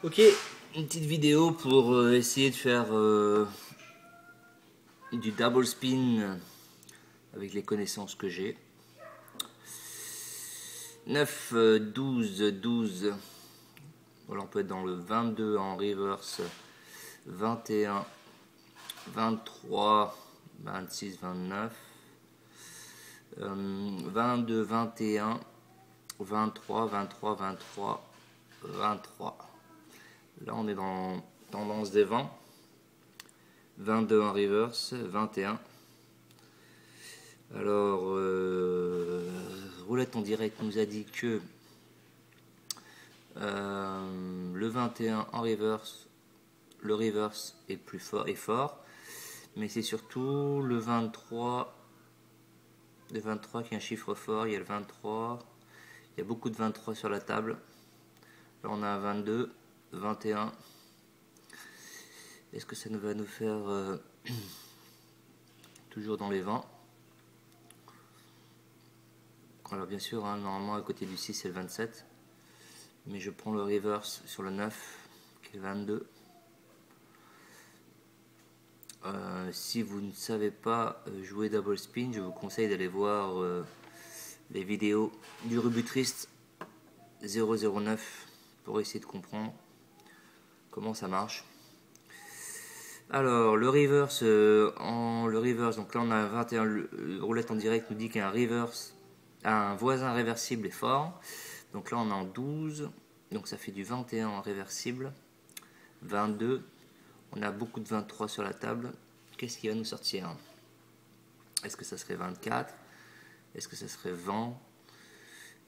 Ok, une petite vidéo pour essayer de faire du double spin avec les connaissances que j'ai. 9, 12, 12. Voilà, on peut être dans le 22 en reverse, 21, 23, 26, 29, 22, 21, 23, 23, 23, 23. Là, on est dans tendance des vents. 22 en reverse, 21. Alors, Roulette en direct nous a dit que le 21 en reverse, le reverse est plus fort, mais c'est surtout le 23 qui est un chiffre fort. Il y a le 23, il y a beaucoup de 23 sur la table. Là, on a un 22, 21. Est-ce que ça va nous faire toujours dans les vents? Alors bien sûr, hein, normalement à côté du 6 c'est le 27, mais je prends le reverse sur le 9 qui est le 22. Si vous ne savez pas jouer double spin, je vous conseille d'aller voir les vidéos du Rubutrist 009 pour essayer de comprendre comment ça marche. Alors le reverse, donc là on a un 21, le roulette en direct nous dit qu'un reverse, un voisin réversible est fort. Donc là on est en 12, donc ça fait du 21 en réversible, 22, on a beaucoup de 23 sur la table. Qu'est-ce qui va nous sortir? Est-ce que ça serait 24? Est-ce que ça serait 20?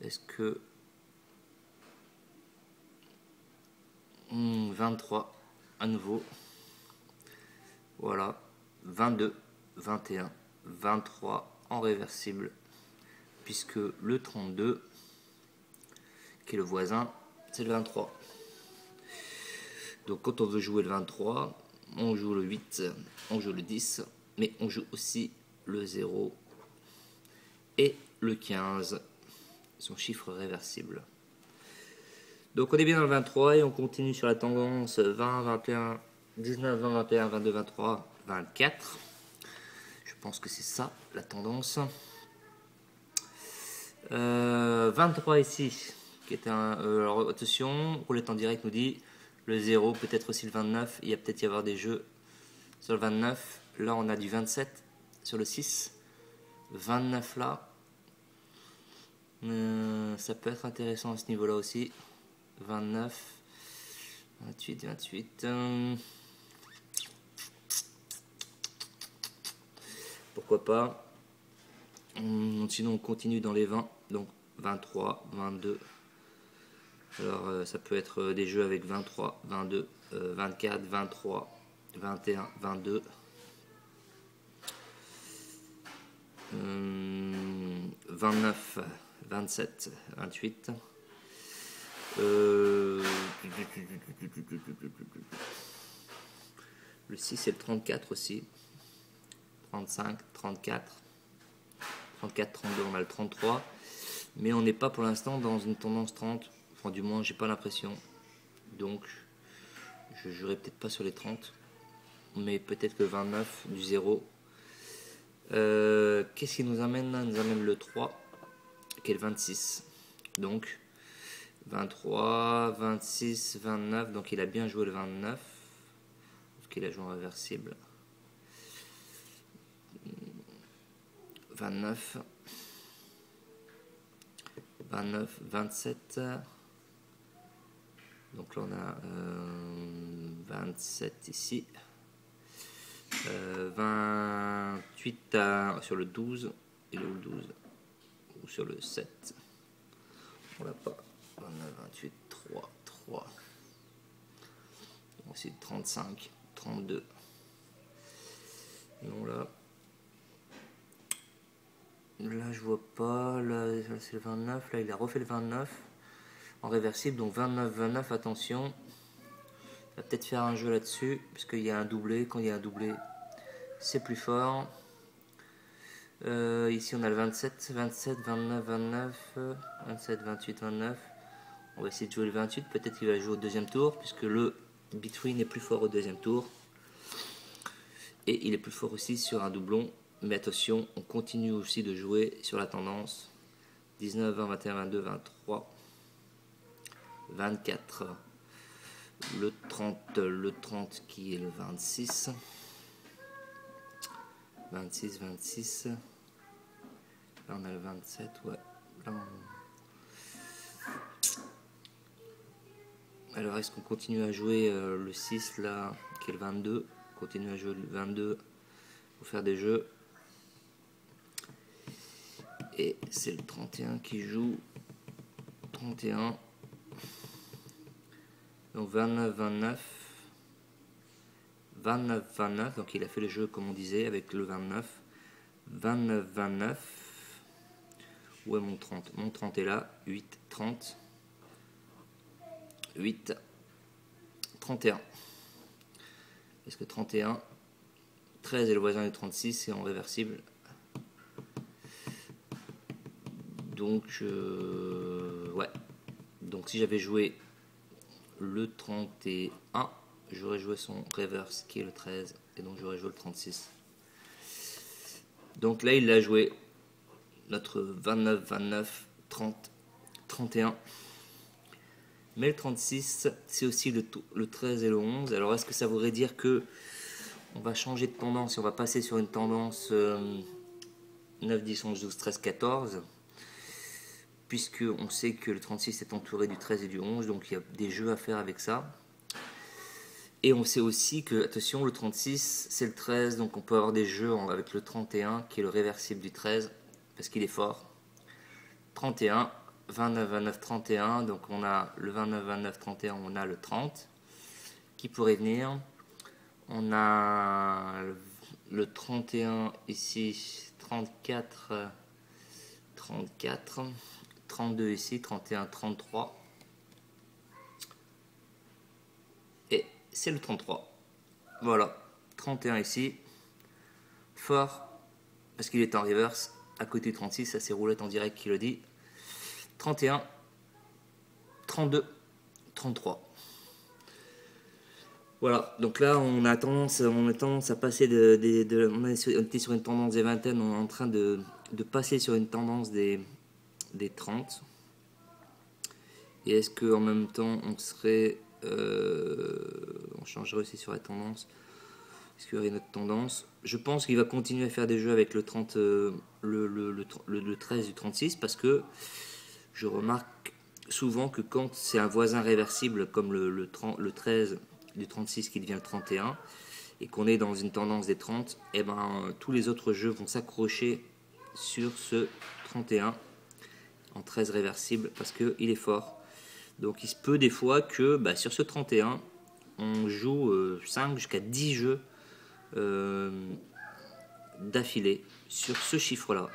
Est-ce que 23 à nouveau? Voilà, 22, 21, 23 en réversible, puisque le 32 qui est le voisin, c'est le 23. Donc quand on veut jouer le 23, on joue le 8, on joue le 10, mais on joue aussi le 0 et le 15, son chiffre réversible. Donc on est bien dans le 23 et on continue sur la tendance 20, 21, 19, 20, 21, 22, 23, 24. Je pense que c'est ça la tendance. 23 ici, qui est un... alors attention, roulette en direct nous dit le 0, peut-être aussi le 29, il y a peut-être y avoir des jeux sur le 29. Là on a du 27 sur le 6, 29 là. Ça peut être intéressant à ce niveau là aussi. 29, 28, 28. Pourquoi pas. Sinon on continue dans les 20, donc 23, 22. Alors ça peut être des jeux avec 23, 22, 24, 23, 21, 22. 29, 27, 28. Le 6 et le 34 aussi. 35, 34. 34, 32, on a le 33. Mais on n'est pas pour l'instant dans une tendance 30. Enfin, du moins, j'ai pas l'impression. Donc, je jouerai peut-être pas sur les 30. Mais peut-être que 29, du 0. Qu'est-ce qui nous amène là? Il nous amène le 3, qui est le 26. Donc, 23, 26, 29. Donc, il a bien joué le 29. Parce qu'il a joué en réversible. 29. 29, 27. Donc là, on a 27 ici. 28 sur le 12. Et le 12. Ou sur le 7. On l'a pas. On a 28, 3, 3. Ensuite 35, 32. Non, là. Là, je vois pas. Là, c'est le 29. Là, il a refait le 29 en réversible. Donc 29, 29. Attention. On va peut-être faire un jeu là-dessus. Puisqu'il y a un doublé. Quand il y a un doublé, c'est plus fort. Ici, on a le 27, 27, 29, 29. 27, 28, 29. On va essayer de jouer le 28, peut-être qu'il va jouer au deuxième tour, puisque le Between est plus fort au deuxième tour. Et il est plus fort aussi sur un doublon. Mais attention, on continue aussi de jouer sur la tendance. 19, 20, 21, 22, 23, 24, le 30 qui est le 26, 26, 26, là on a le 27, ouais. Là Alors est-ce qu'on continue à jouer le 6 là, qui est le 22, on continue à jouer le 22 pour faire des jeux. Et c'est le 31 qui joue. 31. Donc 29, 29. 29, 29. Donc il a fait le jeu comme on disait avec le 29. 29, 29. Où est mon 30? Mon 30 est là. 8, 30. 8, 31. Est-ce que 31? 13 est le voisin du 36, c'est en réversible. Donc, ouais. Donc, si j'avais joué le 31, j'aurais joué son reverse qui est le 13, et donc j'aurais joué le 36. Donc là, il l'a joué notre 29, 29, 30, 31. Mais le 36, c'est aussi le 13 et le 11. Alors, est-ce que ça voudrait dire que on va changer de tendance et on va passer sur une tendance 9, 10, 11, 12, 13, 14? Puisque on sait que le 36 est entouré du 13 et du 11, donc il y a des jeux à faire avec ça. Et on sait aussi que, attention, le 36 c'est le 13, donc on peut avoir des jeux avec le 31 qui est le réversible du 13, parce qu'il est fort. 31, 29, 29, 31, donc on a le 29, 29, 31, on a le 30 qui pourrait venir. On a le 31 ici, 34, 34. 32 ici, 31, 33. Et c'est le 33. Voilà, 31 ici. Fort, parce qu'il est en reverse. À côté du 36, ça c'est roulette en direct qui le dit. 31, 32, 33. Voilà, donc là on a tendance à passer on était sur une tendance des vingtaines, on est en train de passer sur une tendance des 30. Et est-ce qu'en même temps on serait on changerait aussi sur la tendance? Est-ce qu'il y aurait une autre tendance? Je pense qu'il va continuer à faire des jeux avec le 30, le 13 du 36, parce que je remarque souvent que quand c'est un voisin réversible comme le 13 du 36 qui devient le 31 et qu'on est dans une tendance des 30, et ben tous les autres jeux vont s'accrocher sur ce 31 en 13 réversible parce qu'il est fort. Donc il se peut des fois que sur ce 31 on joue 5 jusqu'à 10 jeux d'affilée sur ce chiffre là.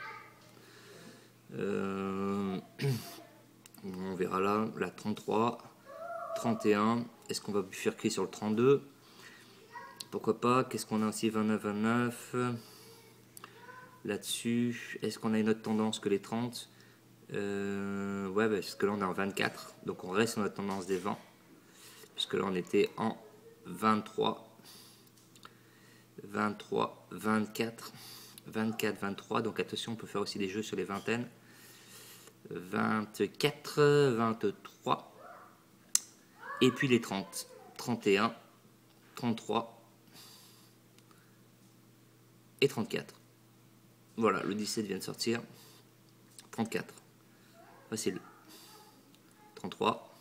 On verra là, la 33, 31, est-ce qu'on va bifurquer sur le 32? Pourquoi pas? Qu'est-ce qu'on a aussi? 29, 29 là-dessus. Est-ce qu'on a une autre tendance que les 30? Ouais, parce que là on est en 24, donc on reste sur notre tendance des 20, puisque là on était en 23, 23, 24, 24, 23, donc attention, on peut faire aussi des jeux sur les vingtaines. 24, 23, et puis les 30, 31, 33 et 34. Voilà, le 17 vient de sortir. 34, facile. 33,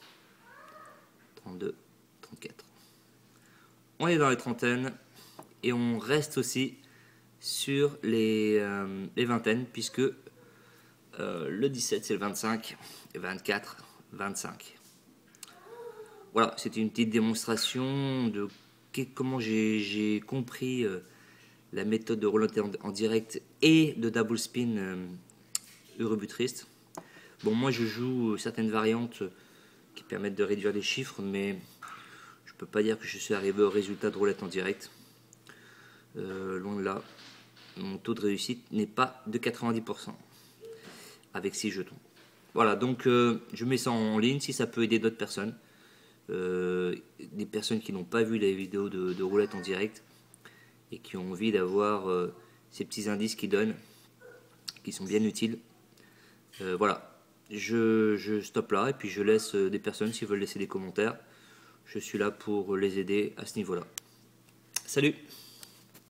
32, 34. On est dans les trentaines et on reste aussi sur les vingtaines, puisque le 17 c'est le 25, 24, 25. Voilà, c'était une petite démonstration de comment j'ai compris la méthode de roulette en direct et de double spin Eurobutrist. Bon, moi je joue certaines variantes qui permettent de réduire les chiffres, mais je peux pas dire que je suis arrivé au résultat de roulette en direct. Loin de là, mon taux de réussite n'est pas de 90% avec 6 jetons. Voilà, donc je mets ça en ligne si ça peut aider d'autres personnes. Des personnes qui n'ont pas vu les vidéos de roulette en direct et qui ont envie d'avoir ces petits indices qu'ils donnent, qui sont bien utiles. Voilà, je stoppe là et puis je laisse des personnes s'ils veulent laisser des commentaires. Je suis là pour les aider à ce niveau-là. Salut!